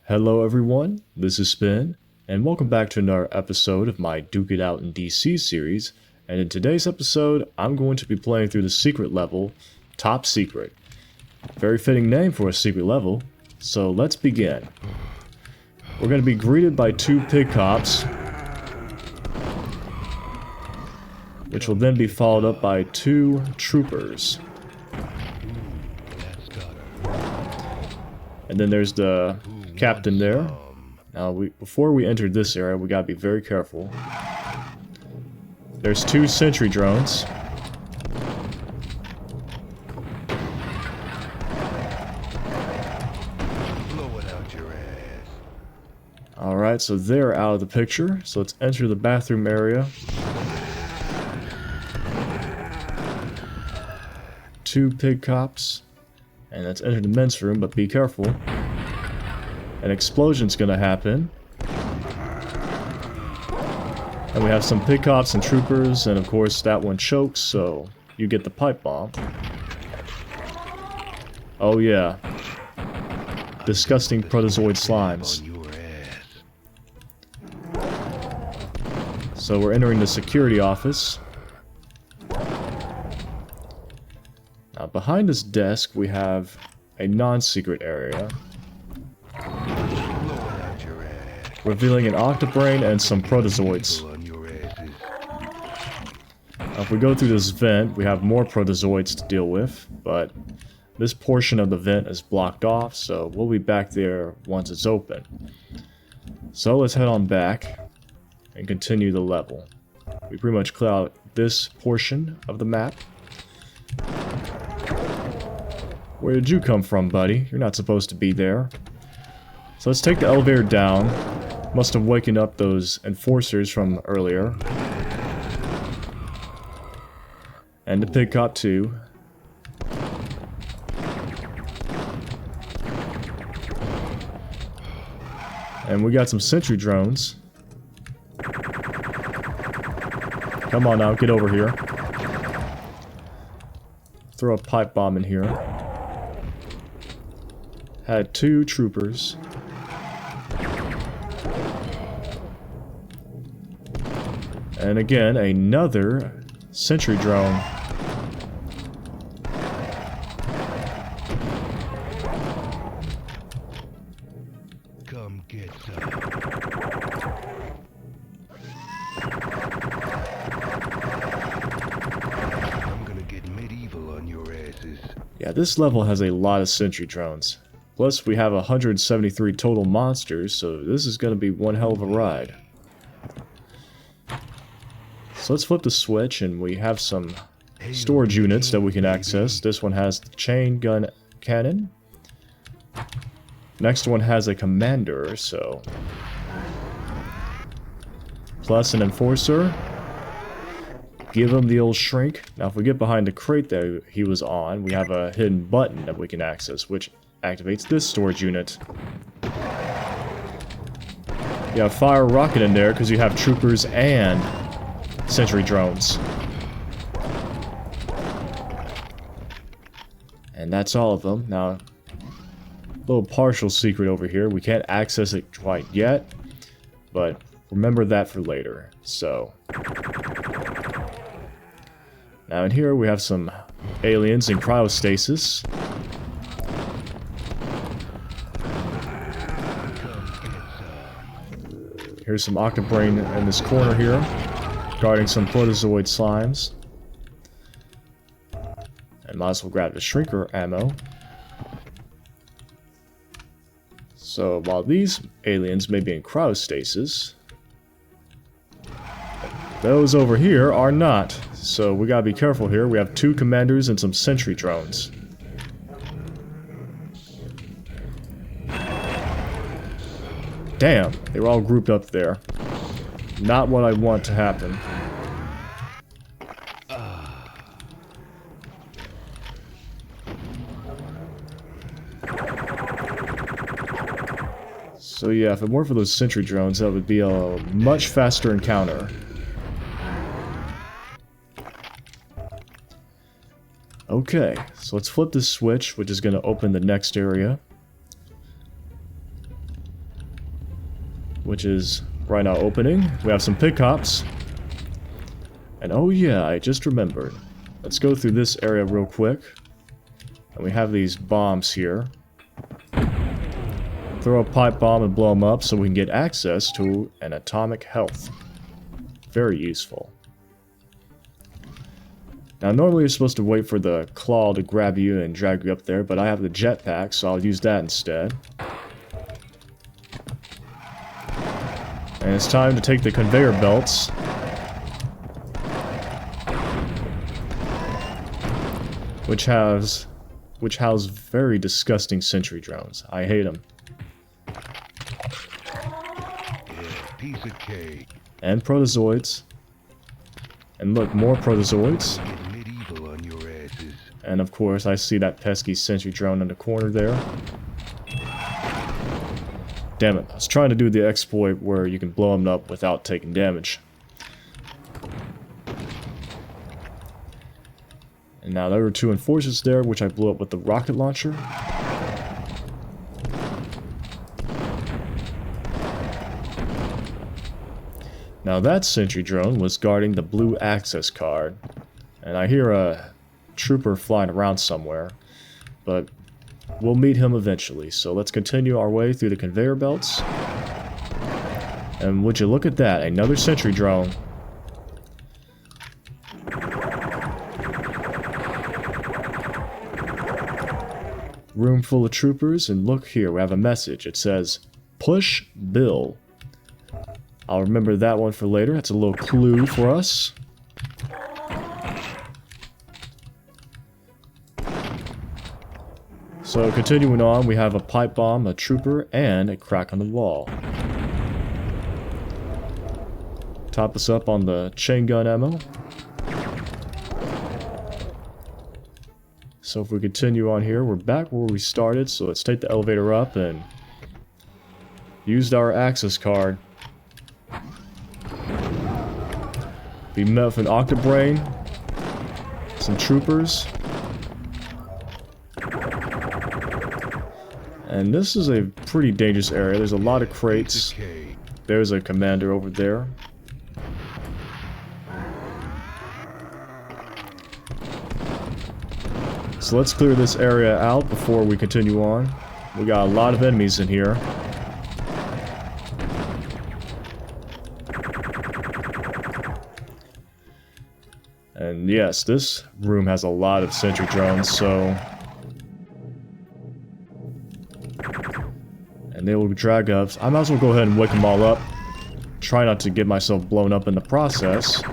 Hello everyone, this is Spin, and welcome back to another episode of my Duke It Out in DC series, and in today's episode, I'm going to be playing through the secret level, Top Secret. Very fitting name for a secret level, so let's begin. We're going to be greeted by two pig cops, which will then be followed up by two troopers. And then there's the captain there. Now, before we enter this area, we gotta be very careful. There's two Sentry Drones. Alright, so they're out of the picture. So let's enter the bathroom area. Two pig cops. And let's enter the men's room, but be careful. An explosion's gonna happen. And we have some pig cops and troopers, and of course that one chokes, so you get the pipe bomb. Oh yeah. Disgusting protozoid slimes. So we're entering the security office. Now behind this desk we have a non-secret area, revealing an octobrain and some protozoids. Now if we go through this vent, we have more protozoids to deal with, but this portion of the vent is blocked off, so we'll be back there once it's open. So let's head on back and continue the level. We pretty much clear out this portion of the map. Where did you come from, buddy? You're not supposed to be there. So let's take the elevator down. Must have wakened up those enforcers from earlier. And the pig cop too. And we got some Sentry Drones. Come on now, get over here. Throw a pipe bomb in here. Had two troopers. And again, another Sentry Drone. Come get some. I'm gonna get medieval on your asses. Yeah, this level has a lot of Sentry Drones. Plus, we have 173 total monsters, so this is going to be one hell of a ride. So let's flip the switch, and we have some storage units that we can access. This one has the chain gun cannon. Next one has a commander, so... plus an enforcer. Give him the old shrink. Now if we get behind the crate that he was on, we have a hidden button that we can access, which activates this storage unit. You have fire rocket in there because you have troopers and Sentry Drones. And that's all of them. Now, a little partial secret over here. We can't access it quite yet, but remember that for later. So, now in here we have some aliens in cryostasis. Here's some octobrain in this corner here, guarding some protozoid slimes. And might as well grab the shrinker ammo. So while these aliens may be in cryostasis, those over here are not. So we gotta be careful here. We have two commanders and some Sentry Drones. Damn, they were all grouped up there. Not what I want to happen. So yeah, if it weren't for those Sentry Drones, that would be a much faster encounter. Okay, so let's flip this switch, which is going to open the next area. which is right now opening. We have some pickups. And oh yeah, I just remembered. Let's go through this area real quick. And we have these bombs here. Throw a pipe bomb and blow them up so we can get access to an atomic health. Very useful. Now normally you're supposed to wait for the claw to grab you and drag you up there, but I have the jetpack, so I'll use that instead. And it's time to take the conveyor belts. Which house very disgusting sentry drones. I hate them. Yeah, piece of cake. And protozoids. And look, more protozoids. Get medieval on your asses. And of course, I see that pesky sentry drone in the corner there. Damn it, I was trying to do the exploit where you can blow them up without taking damage. And now there were two enforcers there, which I blew up with the rocket launcher. Now that sentry drone was guarding the blue access card. And I hear a trooper flying around somewhere. But we'll meet him eventually. So let's continue our way through the conveyor belts. And would you look at that, another sentry drone. Room full of troopers, and look here, we have a message. It says, "Push Bill." I'll remember that one for later. That's a little clue for us. So continuing on, we have a pipe bomb, a trooper, and a crack on the wall. Top us up on the chain gun ammo. So if we continue on here, we're back where we started, so let's take the elevator up and used our access card. We met with an Octobrain, some troopers, and this is a pretty dangerous area. There's a lot of crates. There's a commander over there. So let's clear this area out before we continue on. We got a lot of enemies in here. And yes, this room has a lot of sentry drones, so... And they will drag us. I might as well go ahead and wake them all up. Try not to get myself blown up in the process.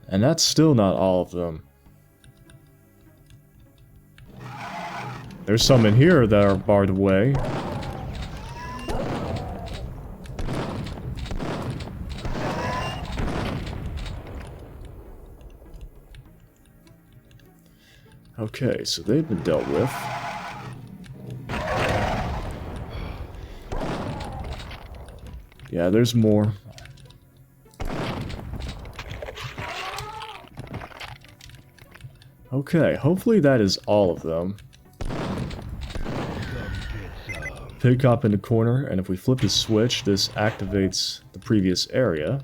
And that's still not all of them. There's some in here that are barred away. Okay, so they've been dealt with. Yeah, there's more. Okay, hopefully that is all of them. Pig cop in the corner, and if we flip the switch, this activates the previous area.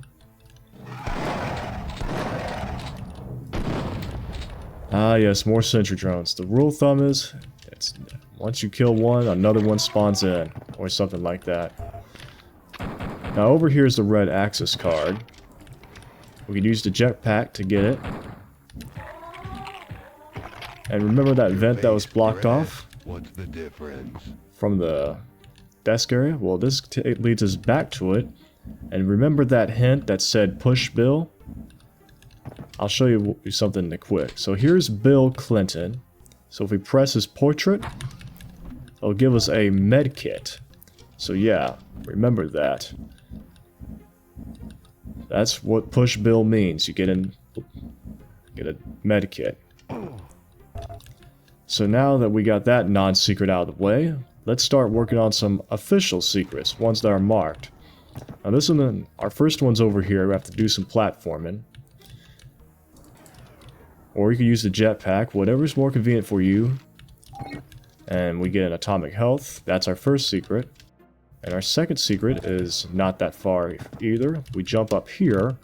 Ah yes, more sentry drones. The rule of thumb is, once you kill one, another one spawns in, or something like that. Now over here is the red access card. We can use the jetpack to get it. And remember that vent that was blocked off? What's the difference? From the desk area? Well, this leads us back to it. And remember that hint that said push Bill? I'll show you something quick. So here's Bill Clinton. So if we press his portrait, it'll give us a med kit. So yeah, remember that. That's what push Bill means. You get a med kit. So now that we got that non-secret out of the way, let's start working on some official secrets, ones that are marked. Now this one, our first one's over here. We have to do some platforming. Or you can use the jetpack, whatever's more convenient for you. And we get an atomic health. That's our first secret. And our second secret is not that far either. We jump up here,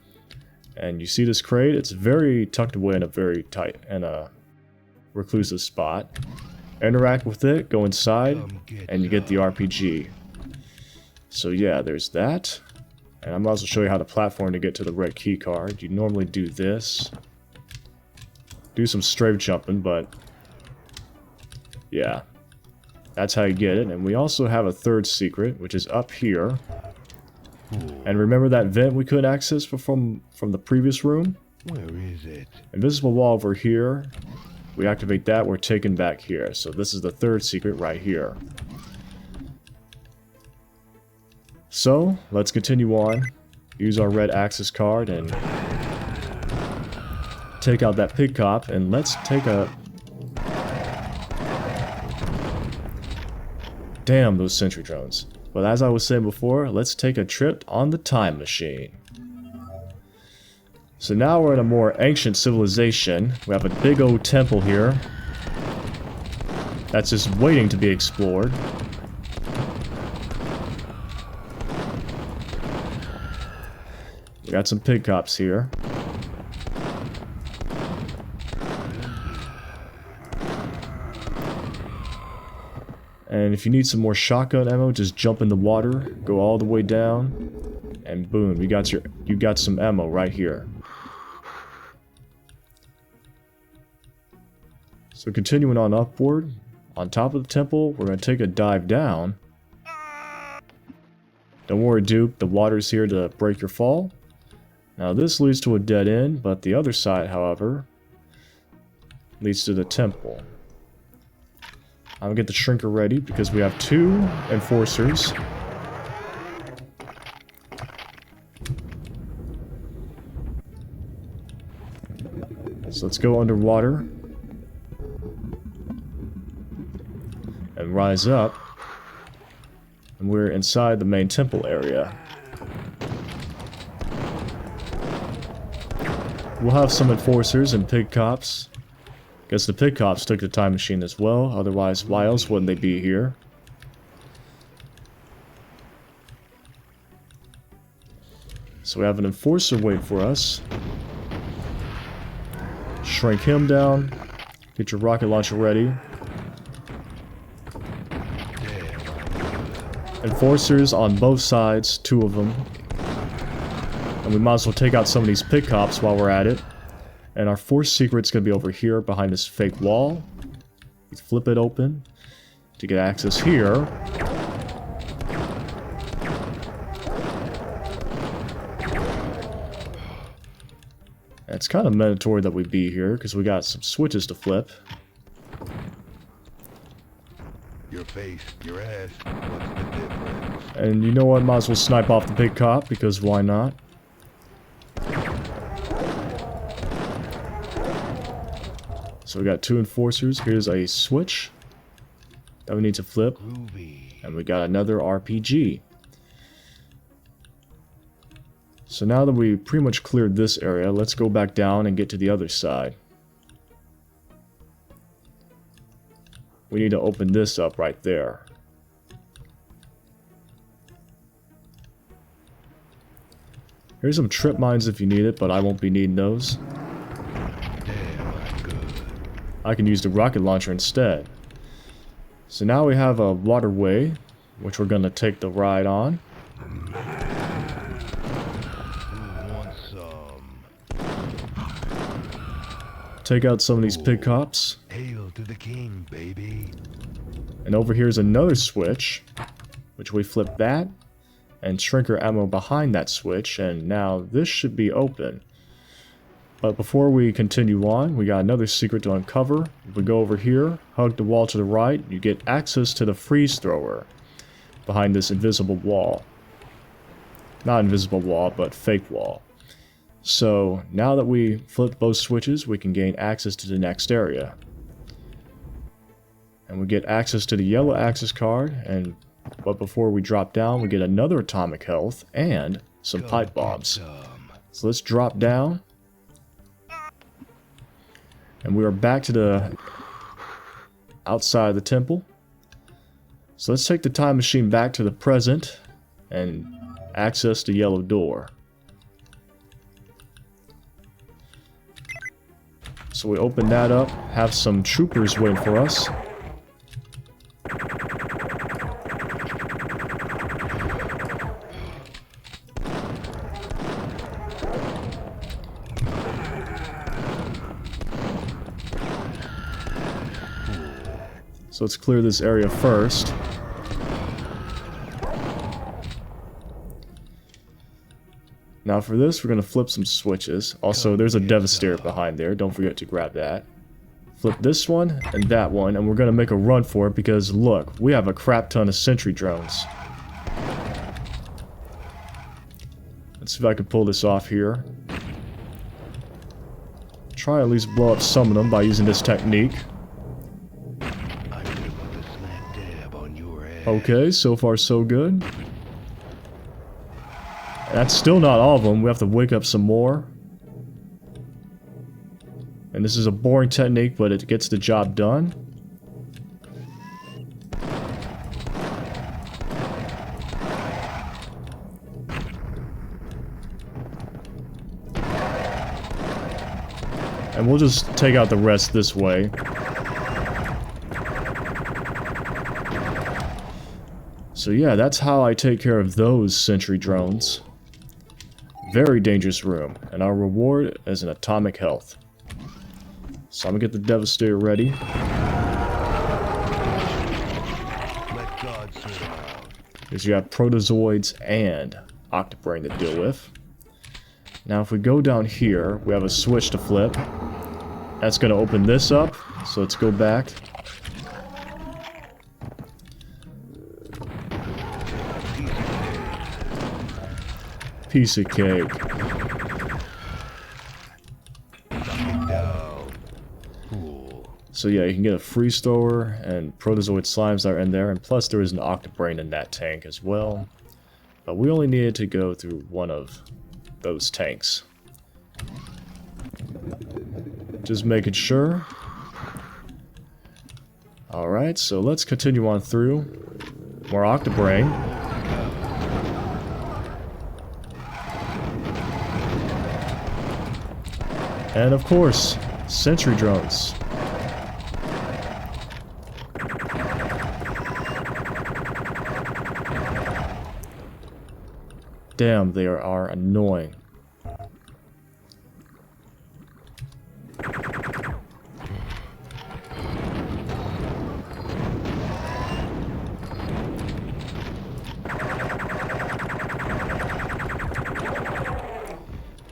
and you see this crate? It's very tucked away in a very tight and a reclusive spot. Interact with it, go inside, and you get the RPG. So yeah, there's that. And I might as well show you how to platform to get to the red key card. You normally do this. Do some strafe jumping, but yeah. That's how you get it. And we also have a third secret, which is up here. And remember that vent we couldn't access from the previous room? Where is it? Invisible wall over here. We activate that, we're taken back here. So this is the third secret right here. So, let's continue on. Use our red access card and take out that pig cop. And let's take a... Damn those sentry drones. But as I was saying before, let's take a trip on the time machine. So now we're in a more ancient civilization. We have a big old temple here that's just waiting to be explored. We got some pig cops here. And if you need some more shotgun ammo, just jump in the water, go all the way down, and boom, you got some ammo right here. So continuing on upward, on top of the temple, we're going to take a dive down. Don't worry, Duke, the water's here to break your fall. Now this leads to a dead end, but the other side, however, leads to the temple. I'm gonna get the shrinker ready because we have 2 enforcers. So let's go underwater and rise up. And we're inside the main temple area. We'll have some enforcers and pig cops. Guess the pig cops took the time machine as well, otherwise why else wouldn't they be here? So we have an enforcer waiting for us. Shrink him down. Get your rocket launcher ready. Enforcers on both sides, 2 of them. And we might as well take out some of these pig cops while we're at it. And our 4th secret's gonna be over here behind this fake wall. You flip it open to get access here. It's kind of mandatory that we be here because we got some switches to flip. Your face, your ass, what's the difference? And you know what, might as well snipe off the big cop because why not? So we got 2 enforcers. Here's a switch that we need to flip. Groovy. And we got another RPG. So now that we pretty much cleared this area, let's go back down and get to the other side. We need to open this up right there. Here's some trip mines if you need it, but I won't be needing those. I can use the rocket launcher instead. So now we have a waterway, which we're going to take the ride on. Who wants some? Take out some of these pig cops. Hail to the king, baby. And over here's another switch, which we flip that, and shrinker ammo behind that switch, and now this should be open. But before we continue on, we got another secret to uncover. If we go over here, hug the wall to the right, you get access to the freeze thrower behind this invisible wall. Not invisible wall, but fake wall. So now that we flip both switches, we can gain access to the next area. And we get access to the yellow access card, but before we drop down, we get another atomic health and some pipe bombs. So let's drop down. And we are back to the outside of the temple. So let's take the time machine back to the present and access the yellow door. So we open that up, have some troopers waiting for us. So let's clear this area first. Now for this, we're going to flip some switches. Also, there's a Devastator behind there. Don't forget to grab that. Flip this one and that one, and we're going to make a run for it because, look, we have a crap ton of Sentry Drones. Let's see if I can pull this off here. Try at least blow up some of them by using this technique. Okay, so far so good. That's still not all of them. We have to wake up some more. And this is a boring technique, but it gets the job done. And we'll just take out the rest this way. So yeah, that's how I take care of those Sentry Drones. Very dangerous room, and our reward is an atomic health. So I'm gonna get the Devastator ready. Because you have Protozoids and Octobrain to deal with. Now if we go down here, we have a switch to flip. That's gonna open this up, so let's go back. Piece of cake. So yeah, you can get a freeze thrower and protozoid slimes are in there, and plus there is an Octobrain in that tank as well. But we only needed to go through one of those tanks. Just making sure. Alright, so let's continue on through. More Octobrain. And of course, Sentry Drones. Damn, they are annoying.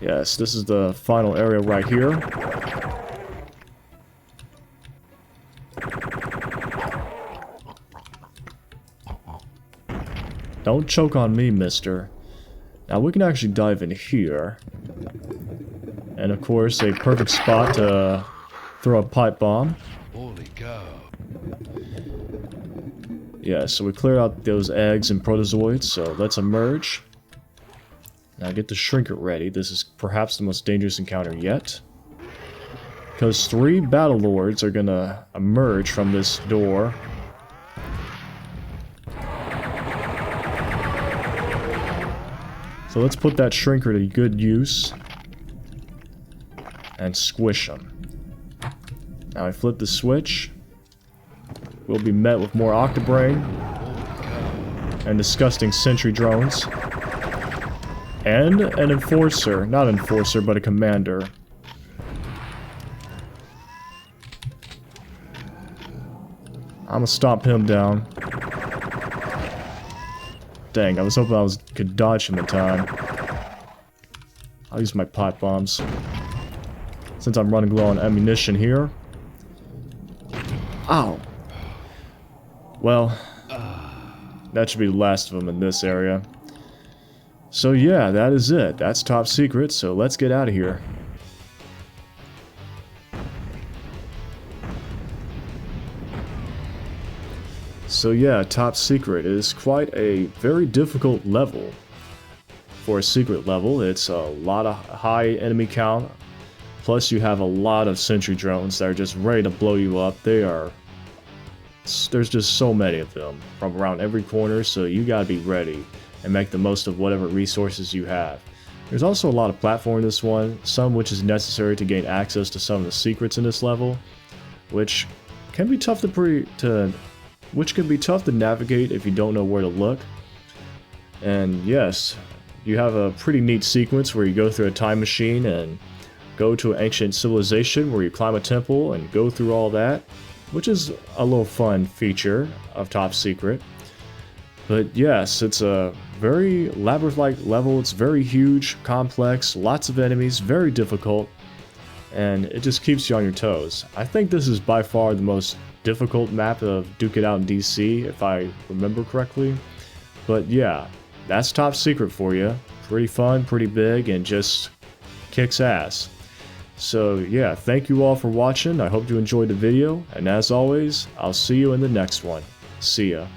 Yes, this is the final area right here. Don't choke on me, mister. Now we can actually dive in here. And of course, a perfect spot to throw a pipe bomb. Holy cow. Yeah, so we cleared out those eggs and protozoids, so let's emerge. Now get the Shrinker ready. This is perhaps the most dangerous encounter yet. Because 3 Battle Lords are gonna emerge from this door. So let's put that Shrinker to good use. And squish them. Now I flip the switch. We'll be met with more Octobrain. And disgusting Sentry Drones. And an Enforcer. Not Enforcer, but a Commander. I'm gonna stomp him down. Dang, I was hoping I could dodge him in time. I'll use my pipe bombs. Since I'm running low on ammunition here. Ow! Well, that should be the last of them in this area. So yeah, that is it. That's top secret, so let's get out of here. So yeah, top secret is quite a very difficult level. For a secret level, it's a lot of high enemy count, Plus you have a lot of sentry drones that are just ready to blow you up. There's just so many of them from around every corner, so you gotta be ready and make the most of whatever resources you have. There's also a lot of platform in this one, some which is necessary to gain access to some of the secrets in this level, which can be tough to navigate if you don't know where to look. And yes, you have a pretty neat sequence where you go through a time machine and go to an ancient civilization where you climb a temple and go through all that, which is a little fun feature of Top Secret. But yes, it's a very labyrinth-like level. It's very huge, complex, lots of enemies, very difficult, and it just keeps you on your toes. I think this is by far the most difficult map of Duke It Out in DC, if I remember correctly. But yeah, that's Top Secret for you. Pretty fun, pretty big, and just kicks ass. So yeah, thank you all for watching. I hope you enjoyed the video, and as always, I'll see you in the next one. See ya.